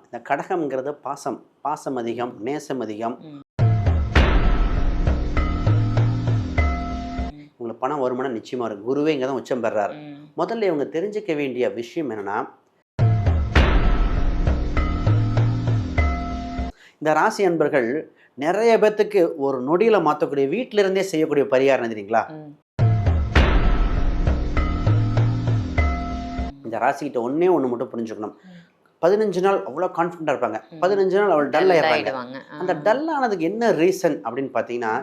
இந்த கடகம்ங்கிறது பாசம் அதிகம், நேசம் அதிகம். உங்களுக்கு பணம் வருமானம் நிச்சயமா இருக்கும். குருவே இங்கே தான் உச்சம் பெறாரு. முதல்ல இவங்க தெரிஞ்சுக்க வேண்டிய விஷயம் என்னன்னா, இந்த ராசி அன்பர்கள் நிறைய பேத்துக்கு ஒரு நொடியில மாற்றக்கூடிய வீட்டில இருந்தே செய்யக்கூடிய பரிகாரம் தெரியுங்களா? இந்த ராசிக்கிட்ட ஒன்னே ஒன்று மட்டும் புரிஞ்சுக்கணும். 15 நாள் அவ்வளோ கான்ஃபிடண்டாக இருப்பாங்க. 15 நாள் அவள் டல் ஆயிடுவாங்க. அந்த டல் ஆனதுக்கு என்ன ரீசன் அப்படின்னு பார்த்தீங்கன்னா,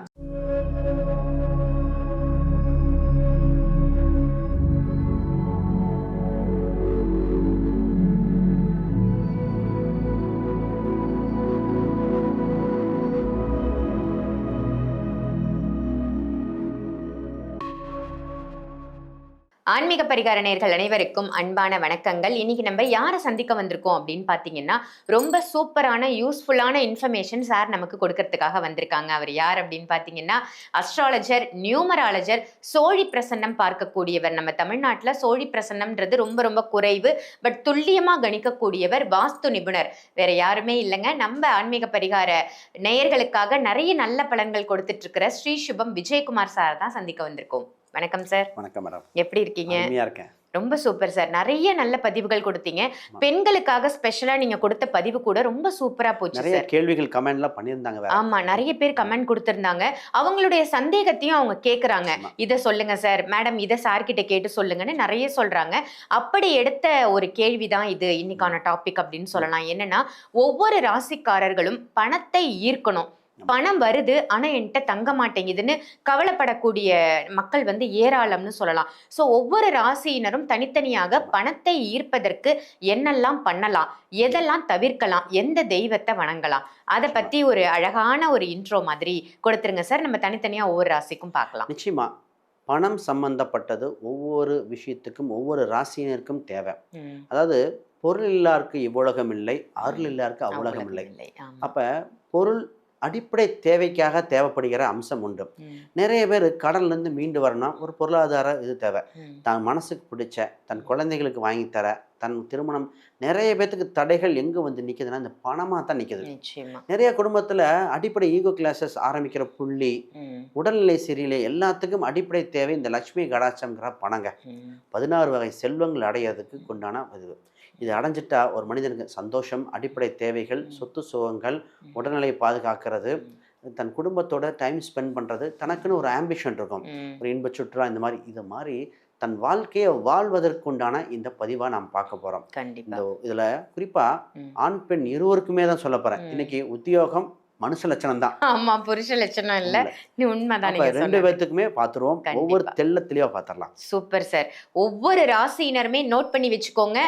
ஆன்மீக பரிகார நேயர்கள் அனைவருக்கும் அன்பான வணக்கங்கள். இன்னைக்கு நம்ம யாரை சந்திக்க வந்திருக்கோம் அப்படின்னு பார்த்தீங்கன்னா, ரொம்ப சூப்பரான யூஸ்ஃபுல்லான இன்ஃபர்மேஷன் சார் நமக்கு கொடுக்கறதுக்காக வந்திருக்காங்க. அவர் யார் அப்படின்னு பார்த்தீங்கன்னா, அஸ்ட்ராலஜர், நியூமராலஜர், சோழி பிரசன்னம் பார்க்கக்கூடியவர். நம்ம தமிழ்நாட்டில் சோழி பிரசன்னம்ன்றது ரொம்ப ரொம்ப குறைவு, பட் துல்லியமாக கணிக்கக்கூடியவர், வாஸ்து நிபுணர். வேற யாருமே இல்லைங்க, நம்ம ஆன்மீக பரிகார நேயர்களுக்காக நிறைய நல்ல பலன்கள் கொடுத்துட்டு இருக்கிற ஸ்ரீ சுபம் விஜயகுமார் சார் தான் சந்திக்க வந்திருக்கோம். வணக்கம் சார். வணக்கம் மேடம். எப்படி இருக்கீங்க? இருக்கேன். ரொம்ப சூப்பர் சார். நிறைய நல்ல பதிவுகள் கொடுத்தீங்க. பெண்களுக்காக ஸ்பெஷலா நீங்க கொடுத்த பதிவு கூட ரொம்ப சூப்பரா போச்சு சார். நிறைய கேள்விகள் கமெண்ட்லாம் பண்ணியிருந்தாங்க. ஆமா, நிறைய பேர் கமெண்ட் கொடுத்திருந்தாங்க. அவங்களுடைய சந்தேகத்தையும் அவங்க கேக்குறாங்க. இதை சொல்லுங்க சார், மேடம் இதை சார் கிட்ட கேட்டு சொல்லுங்கன்னு நிறைய சொல்றாங்க. அப்படி எடுத்த ஒரு கேள்விதான் இது இன்னைக்கான டாபிக் அப்படின்னு சொல்லலாம். என்னன்னா, ஒவ்வொரு ராசிக்காரர்களும் பணத்தை ஈர்க்கணும், பணம் வருது ஆனா என்கிட்ட தங்க மாட்டேங்குதுன்னு கவலைப்படக்கூடிய மக்கள் ஏராளம்னு சொல்லலாம். ஸோ ஒவ்வொரு ராசியினரும் தனித்தனியாக பணத்தை ஈர்ப்பதற்கு என்னெல்லாம் பண்ணலாம், எதெல்லாம் தவிர்க்கலாம், எந்த தெய்வத்தை வணங்கலாம், அதை பத்தி ஒரு அழகான ஒரு இன்ட்ரோ மாதிரி கொடுத்துருங்க சார். நம்ம தனித்தனியா ஒவ்வொரு ராசிக்கும் பார்க்கலாம். நிச்சயமா பணம் சம்பந்தப்பட்டது ஒவ்வொரு விஷயத்துக்கும் ஒவ்வொரு ராசியினருக்கும் தேவை. அதாவது பொருள் இல்லாருக்கு இவ்வுலகம் இல்லை, அருள் இல்லாருக்கு அவ்வுலகம் இல்லை. அப்ப பொருள் அடிப்படை தேவைக்காக தேவைப்படுகிற அம்சம் உண்டு. நிறைய பேர் கடன்லேருந்து மீண்டு வரணும், ஒரு பொருளாதார இது தேவை. தன் மனசுக்கு பிடிச்ச தன் குழந்தைகளுக்கு வாங்கி தர, தன் திருமணம், நிறைய பேத்துக்கு தடைகள் எங்கே வந்து நிற்குதுன்னா இந்த பணமாக தான் நிற்குது. நிறைய குடும்பத்தில் அடிப்படை ஈகோ கிளாஸஸ் ஆரம்பிக்கிற புள்ளி, உடல்நிலை சரியில்லை, எல்லாத்துக்கும் அடிப்படை தேவை இந்த லட்சுமி கடாட்சம்ங்கிற பணங்க. 16 வகை செல்வங்கள் அடையிறதுக்கு கொண்டான இது. இது அடைஞ்சிட்டா ஒரு மனிதனுக்கு சந்தோஷம், அடிப்படை தேவைகள், சொத்து சுகங்கள், உடல்நிலையை பாதுகாக்கிறது, தன் குடும்பத்தோட டைம் ஸ்பெண்ட் பண்ணுறது, தனக்குன்னு ஒரு ஆம்பிஷன் இருக்கும், ஒரு இன்ப சுற்றுலா, இந்த மாதிரி இது மாதிரி தன் வாழ்க்கையை வாழ்வதற்குண்டான இந்த பதிவாக நாம் பார்க்க போகிறோம். இந்த இதில் குறிப்பாக ஆண் பெண் இருவருக்குமே தான் சொல்ல போகிறேன். இன்னைக்கு உத்தியோகம் மனுஷ லட்சணம் தான். ஆமா, புருஷ லட்சணம் இல்ல. உண்மைதான். ரெண்டு பேத்துக்குமே பாத்துருவோம். ஒவ்வொரு தெளிவா பாத்திரலாம். Super sir. ஒவ்வொரு ராசியினருமே நோட் பண்ணி வச்சுக்கோங்க.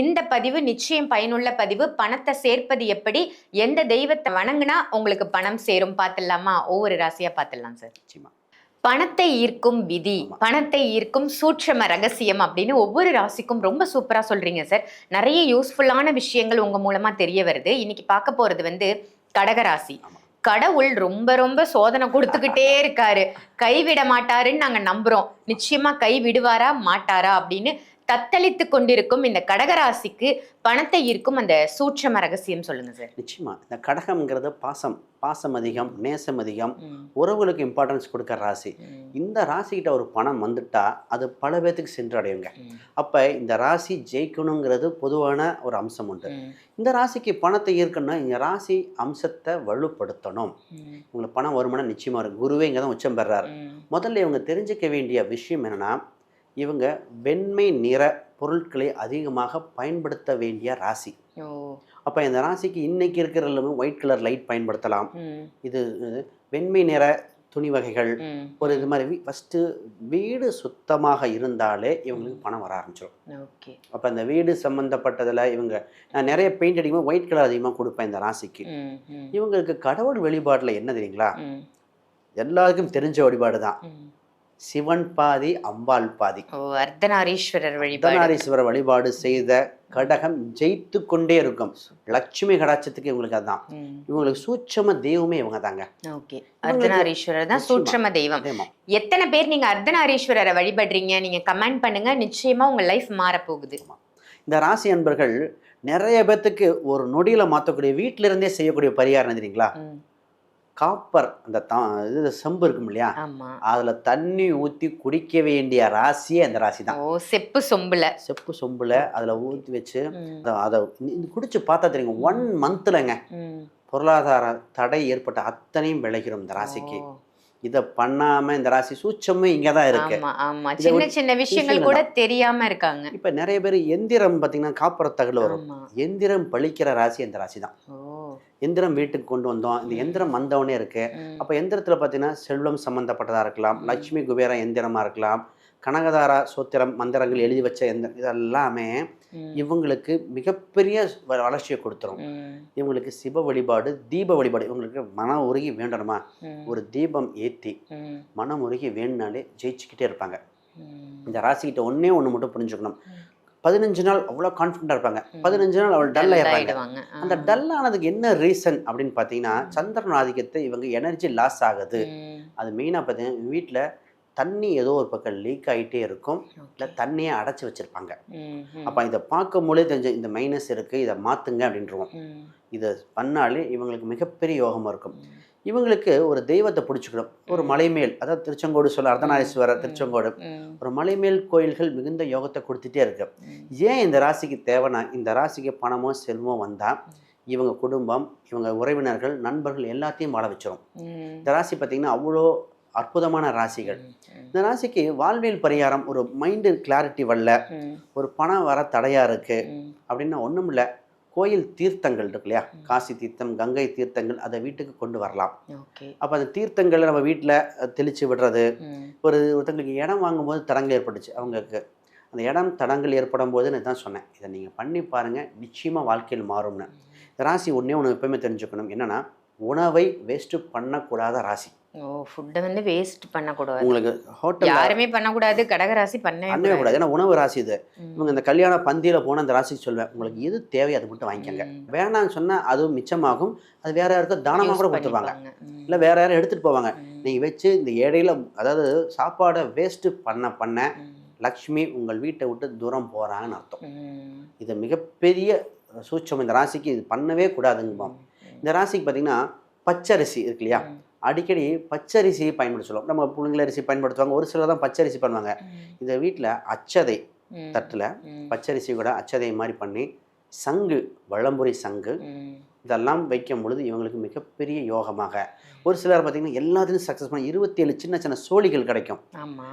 இந்த பதிவு நிச்சயம் பயனுள்ள பதிவு. பணத்தை சேர்ப்பது எப்படி, எந்த தெய்வத்தை வணங்குனா உங்களுக்கு பணம் சேரும் பாத்துடலாமா? ஒவ்வொரு ராசியா பாத்துடலாம் சார். நிச்சயமா. பணத்தை ஈர்க்கும் விதி, பணத்தை ஈர்க்கும் சூட்சம ரகசியம் அப்படின்னு ஒவ்வொரு ராசிக்கும் ரொம்ப சூப்பரா சொல்றீங்க சார். நிறைய யூஸ்ஃபுல்லான விஷயங்கள் உங்க மூலமா தெரிய வருது. இன்னைக்கு பார்க்க போறது கடகராசி. கடவுள் ரொம்ப ரொம்ப சோதனை கொடுத்துக்கிட்டே இருக்காரு, கைவிட மாட்டாருன்னு நாங்க நம்புறோம். நிச்சயமா கை விடுவாரா மாட்டாரா அப்படின்னு தத்தளித்து கொண்டிருக்கும் இந்த கடகராசிக்கு பணத்தை ஈர்க்கும் அந்த சூட்சம ரகசியம் சொல்லுங்க சார். நிச்சயமா இந்த கடகம்ங்கிறது பாசம் அதிகம், நேசம் அதிகம், உறவுகளுக்கு இம்பார்ட்டன்ஸ் கொடுக்குற ராசி. இந்த ராசிக்கிட்ட ஒரு பணம் வந்துட்டா அது பல பேத்துக்கு சென்றடையுங்க. அப்ப இந்த ராசி ஜெயிக்கணுங்கிறது பொதுவான ஒரு அம்சம் உண்டு. இந்த ராசிக்கு பணத்தை ஈர்க்கணும்னா இந்த ராசி அம்சத்தை வலுப்படுத்தணும். உங்களுக்கு பணம் வருமானம் நிச்சயமா இருக்கும். குருவே இங்கே தான் உச்சம் பெறாரு. முதல்ல இவங்க தெரிஞ்சுக்க வேண்டிய விஷயம் என்னன்னா, இவங்க வெண்மை நிற பொருட்களை அதிகமாக பயன்படுத்த வேண்டிய ராசி. அப்போ இந்த ராசிக்கு இன்னைக்கு இருக்கிற எல்லாமே ஒயிட் கலர் லைட் பயன்படுத்தலாம். இது வெண்மை நிற துணி வகைகள், ஒரு இது மாதிரி ஃபஸ்ட்டு வீடு சுத்தமாக இருந்தாலே இவங்களுக்கு பணம் வர ஆரம்பிச்சிடும். அப்போ இந்த வீடு சம்மந்தப்பட்டதில் நான் நிறைய பெயிண்ட் அடிக்கும்போது ஒயிட் கலர் அதிகமாக கொடுப்பேன் இந்த ராசிக்கு. இவங்களுக்கு கடவுள் வழிபாட்டில் என்ன தெரியுங்களா? எல்லாருக்கும் தெரிஞ்ச வழிபாடு தான். சிவன் பாதி அம்பாள் பாதி. அர்த்தநாரீஸ்வரர் வழிபாடு செய்த கடகம் ஜெயித்து கொண்டே இருக்கும். லட்சுமி கடாட்சத்துக்கு இவங்களுக்கு அதுதான். இவங்களுக்கு சூட்சம தெய்வமே இவங்க தாங்க. அர்த்தநாரீஸ்வரர் தான் சூட்சம தெய்வம். எத்தனை பேர் நீங்க அர்த்தநாரீஸ்வரரை வழிபடுறீங்க? நீங்க கமெண்ட் பண்ணுங்க. நிச்சயமா உங்க லைஃப் மாற போகுது. இந்த ராசி அன்பர்கள் நிறைய பேத்துக்கு ஒரு நொடியில மாற்றக்கூடிய வீட்டில இருந்தே செய்யக்கூடிய பரிகாரம் என்ன தெரியுங்களா? காப்பர் அந்த இது செம்பு இருக்கும் இல்லையா, அதுல தண்ணி ஊத்தி குடிக்க வேண்டிய ராசியே அந்த ராசி தான். செப்பு சொம்புல அதுல ஊத்தி வச்சு அதை குடிச்சு பார்த்தா தெரியுங்க, 1 மந்த்லங்க பொருளாதார தடை ஏற்பட்ட அத்தனையும் விளைகிறோம் இந்த ராசிக்கு. இத பண்ணாம இந்த ராசி சூட்சமே இங்கதான் இருக்கு. சின்ன சின்ன விஷயங்கள் கூட தெரியாம இருக்காங்க. இப்ப நிறைய பேர் எந்திரம் பாத்தீங்கன்னா காப்பர் தகவல் வரும், எந்திரம் பழிக்கிற ராசி அந்த ராசி தான். எந்திரம் வீட்டுக்கு கொண்டு வந்தோம், இந்த எந்திரம் வந்தவனே இருக்கு. அப்ப எந்திரத்துல பாத்தீங்கன்னா செல்வம் சம்பந்தப்பட்டதா இருக்கலாம், லட்சுமி குபேர எந்திரமா இருக்கலாம், கனகதாரா சூத்திரம் மந்திரங்கள் எழுதி வச்ச எந்திரம், இதெல்லாமே இவங்களுக்கு மிகப்பெரிய வளர்ச்சியை கொடுத்துரும். இவங்களுக்கு சிவ வழிபாடு, தீப வழிபாடு, இவங்களுக்கு மன உருகி வேண்டணுமா, ஒரு தீபம் ஏத்தி மனம் உருகி வேணுனாலே ஜெயிச்சுக்கிட்டே இருப்பாங்க. இந்த ராசிக்கிட்ட ஒண்ணு மட்டும் புரிஞ்சுக்கணும், 15 நாள் அவ்வளோ கான்ஃபிடண்டாக இருப்பாங்க, 15 நாள் அவள் டல் ஆயிடுவாங்க. அந்த டல் ஆனதுக்கு என்ன ரீசன் அப்படின்னு பார்த்தீங்கன்னா, சந்திரன் ஆதிக்கத்தை இவங்க எனர்ஜி லாஸ் ஆகுது. அது மெயினாக பார்த்தீங்கன்னா வீட்டில் தண்ணி ஏதோ ஒரு பக்கம் லீக் ஆகிட்டே இருக்கும், இல்லை தண்ணியை அடைச்சி வச்சுருப்பாங்க. அப்போ இதை பார்க்கும்போதே தெரிஞ்ச இந்த மைனஸ் இருக்குது, இதை மாற்றுங்க அப்படின்றோம். இதை பண்ணாலே இவங்களுக்கு மிகப்பெரிய யோகமாக இருக்கும். இவங்களுக்கு ஒரு தெய்வத்தை பிடிச்சிக்கணும், ஒரு மலைமேல், அதாவது திருச்செங்கோடு சொல்ல அர்த்தநாரீஸ்வரர் திருச்செங்கோடு, ஒரு மலைமேல் கோயில்கள் மிகுந்த யோகத்தை கொடுத்துட்டே இருக்கு. ஏன் இந்த ராசிக்கு தேவைன்னா, இந்த ராசிக்கு பணமோ செல்வமோ வந்தால் இவங்க குடும்பம், இவங்க உறவினர்கள், நண்பர்கள் எல்லாத்தையும் வாழ வச்சிடும். இந்த ராசி பார்த்திங்கன்னா அவ்வளோ அற்புதமான ராசிகள். இந்த ராசிக்கு வாழ்வியல் பரிகாரம், ஒரு மைண்டு கிளாரிட்டி வரல, ஒரு பணம் வர தடையாக இருக்குது அப்படின்னா ஒன்றும் இல்லை, கோயில் தீர்த்தங்கள் இருக்கு இல்லையா, காசி தீர்த்தம், கங்கை தீர்த்தங்கள், அதை வீட்டுக்கு கொண்டு வரலாம். அப்போ அந்த தீர்த்தங்களை நம்ம வீட்டில் தெளித்து விடுறது. ஒருத்தங்களுக்கு இடம் வாங்கும்போது தடங்கள் ஏற்பட்டுச்சு, அவங்களுக்கு அந்த இடம் தடங்கள் ஏற்படும் போது நான் தான் சொன்னேன், இதை நீங்கள் பண்ணி பாருங்கள், நிச்சயமாக வாழ்க்கையில் மாறும்னு. இந்த ராசி ஒன்று எப்பவுமே தெரிஞ்சுக்கணும், என்னென்னா உணவை வேஸ்ட்டு பண்ணக்கூடாத ராசி. ஃபுட்டை வந்து வேஸ்ட் பண்ணக்கூடாது. உங்களுக்கு ஹோட்டல் யாருமே பண்ணக்கூடாது, கடகராசி பண்ணவே கூடாது. ஏன்னா உணவு ராசி இது. இவங்க இந்த கல்யாண பந்தியில் போனால் அந்த ராசிக்கு சொல்வேன், உங்களுக்கு எது தேவையோ அது மட்டும் வாங்கிக்கோங்க, வேணான்னு சொன்னால் அதுவும் மிச்சமாகும், அது வேற யாருக்கும் தானமாக கூட கொடுத்துருவாங்க, இல்லை வேற யாரும் எடுத்துகிட்டு போவாங்க. நீங்கள் வச்சு இந்த ஏடையில், அதாவது சாப்பாடை வேஸ்ட்டு பண்ண லக்ஷ்மி உங்கள் வீட்டை விட்டு தூரம் போகிறாங்கன்னு அர்த்தம். இது மிகப்பெரிய சூட்சம், இந்த ராசிக்கு இது பண்ணவே கூடாதுங்க. இந்த ராசிக்கு பார்த்தீங்கன்னா பச்சரிசி இருக்கு இல்லையா, அடிக்கடி பச்சரிசி பயன்படுத்த சொல்லுவோம். நம்ம புழுங்கலரிசி பயன்படுத்துவாங்க, ஒரு சிலர் தான் பச்சரிசி பண்ணுவாங்க. இந்த வீட்டில் அச்சதை தட்டில் பச்சரிசி கூட அச்சதை மாதிரி பண்ணி சங்கு, வளம்புரி சங்கு, இதெல்லாம் வைக்கும் பொழுது இவங்களுக்கு மிகப்பெரிய யோகமாக. ஒரு சிலர் பார்த்தீங்கன்னா எல்லாத்துலையும் சக்ஸஸ் பண்ணி 27 சின்ன சின்ன சோழிகள் கிடைக்கும்,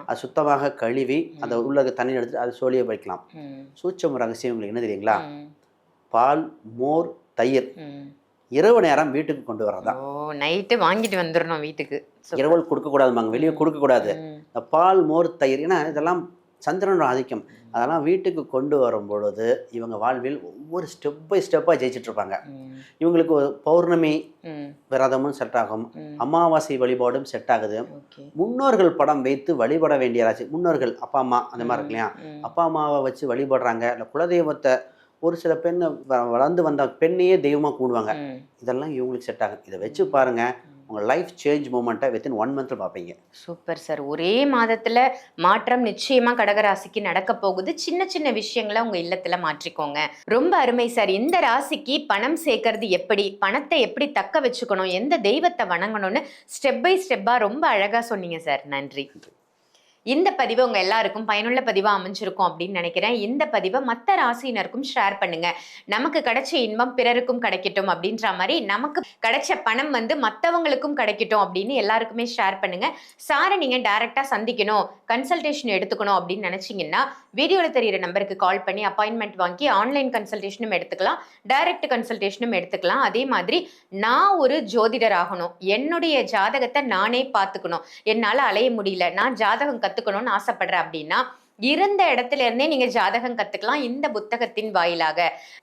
அது சுத்தமாக கழுவி அந்த உள்ள தண்ணி எடுத்துட்டு அது சோழியை வைக்கலாம். சூட்சம ரகசியம் உங்களுக்கு என்ன தெரியுங்களா, பால், மோர், தயிர் இரவு நேரம் வீட்டுக்கு கொண்டு வரதா. நைட்டு வாங்கிட்டு வந்துடணும் வீட்டுக்கு, இரவல் கொடுக்கக்கூடாதுமாங்க, வெளியே கொடுக்கக்கூடாது. இந்த பால், மோர், தயிர், ஏன்னா இதெல்லாம் சந்திரனோட ஆதிக்கம், அதெல்லாம் வீட்டுக்கு கொண்டு வரும் பொழுது இவங்க வாழ்வில் ஒவ்வொரு ஸ்டெப் பை ஸ்டெப்பாக ஜெயிச்சுட்டு இருப்பாங்க. இவங்களுக்கு பௌர்ணமி விரதமும் செட் ஆகும், அமாவாசை வழிபாடும் செட் ஆகுது. முன்னோர்கள் படம் வைத்து வழிபட வேண்டிய ராசி. முன்னோர்கள் அப்பா அம்மா அந்த மாதிரி இருக்கு இல்லையா, அப்பா அம்மாவை வச்சு வழிபடுறாங்க, இல்லை குலதெய்வத்தை, ஒரு சில பெண்ணை வளர்ந்து வந்த பெண்ணையே தெய்வமாக கூடுவாங்க. இதெல்லாம் இவங்களுக்கு செட் ஆகும். இதை வச்சு பாருங்க, உங்கள் லைஃப் சேஞ்ச் மூமெண்ட்டை வித்தின் 1 மந்த்ல பார்ப்பீங்க. சூப்பர் சார், ஒரே மாதத்துல மாற்றம் நிச்சயமா கடகராசிக்கு நடக்க போகுது. சின்ன சின்ன விஷயங்களை உங்க இல்லத்துல மாற்றிக்கோங்க. ரொம்ப அருமை சார். இந்த ராசிக்கு பணம் சேர்க்கறது எப்படி, பணத்தை எப்படி தக்க வச்சுக்கணும், எந்த தெய்வத்தை வணங்கணும்னு ஸ்டெப் பை ஸ்டெப்பா ரொம்ப அழகா சொன்னீங்க சார். நன்றி. இந்த பதிவு உங்க எல்லாருக்கும் பயனுள்ள பதிவா அமைஞ்சிருக்கும் அப்படின்னு நினைக்கிறேன். இந்த பதிவை மற்ற ராசியினருக்கும் ஷேர் பண்ணுங்க. நமக்கு கிடைச்ச இன்பம் பிறருக்கும் கிடைக்கட்டும் அப்படின்ற மாதிரி, நமக்கு கிடைச்ச பணம் வந்து மற்றவங்களுக்கும் கிடைக்கட்டும் அப்படின்னு எல்லாருக்குமே ஷேர் பண்ணுங்க. சாரை நீங்க டைரக்டா சந்திக்கணும், கன்சல்டேஷன் எடுத்துக்கணும் அப்படின்னு நினைச்சீங்கன்னா வீடியோவில் தெரியிற நம்பருக்கு கால் பண்ணி அப்பாயின்மெண்ட் வாங்கி ஆன்லைன் கன்சல்டேஷனும் எடுத்துக்கலாம், டைரக்ட் கன்சல்டேஷனும் எடுத்துக்கலாம். அதே மாதிரி நான் ஒரு ஜோதிடர் ஆகணும், என்னுடைய ஜாதகத்தை நானே பார்த்துக்கணும், என்னால் அலைய முடியல, நான் ஜாதகம் கத்துக்கணும்னு ஆசைப்படுறேன் அப்படின்னா இருந்த இடத்துல இருந்தே நீங்க ஜாதகம் கத்துக்கலாம் இந்த புத்தகத்தின் வாயிலாக.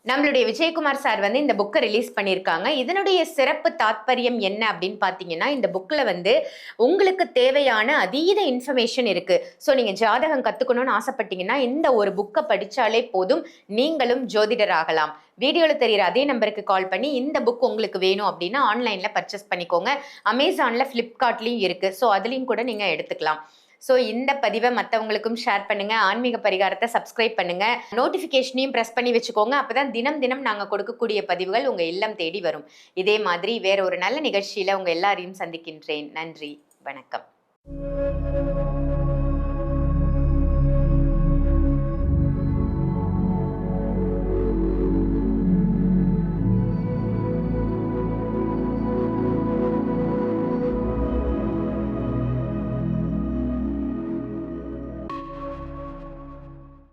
நம்மளுடைய விஜயகுமார் சார் வந்து இந்த புக்கை ரிலீஸ் பண்ணியிருக்காங்க. இதனுடைய சிறப்பு தாத்பரியம் என்ன அப்படின்னு பாத்தீங்கன்னா, இந்த புக்ல வந்து உங்களுக்கு தேவையான அதீத இன்ஃபர்மேஷன் இருக்கு. ஸோ நீங்க ஜாதகம் கத்துக்கணும்னு ஆசைப்பட்டீங்கன்னா இந்த ஒரு புக்கை படிச்சாலே போதும், நீங்களும் ஜோதிடர் ஆகலாம். வீடியோல தெரியுற அதே நம்பருக்கு கால் பண்ணி இந்த புக் உங்களுக்கு வேணும் அப்படின்னா ஆன்லைன்ல பர்ச்சேஸ் பண்ணிக்கோங்க. அமேசான்ல, பிளிப்கார்ட்லயும் இருக்கு. ஸோ அதுலயும் கூட நீங்க எடுத்துக்கலாம். ஸோ இந்த பதிவை மற்றவங்களுக்கும் ஷேர் பண்ணுங்க. ஆன்மீக பரிகாரத்தை சப்ஸ்கிரைப் பண்ணுங்க. நோட்டிஃபிகேஷனையும் ப்ரெஸ் பண்ணி வச்சுக்கோங்க. அப்பதான் தினம் தினம் நாங்கள் கொடுக்கக்கூடிய பதிவுகள் உங்க இல்லம் தேடி வரும். இதே மாதிரி வேற ஒரு நல்ல நிகழ்ச்சியில உங்க எல்லாரையும் சந்திக்கின்றேன். நன்றி, வணக்கம்.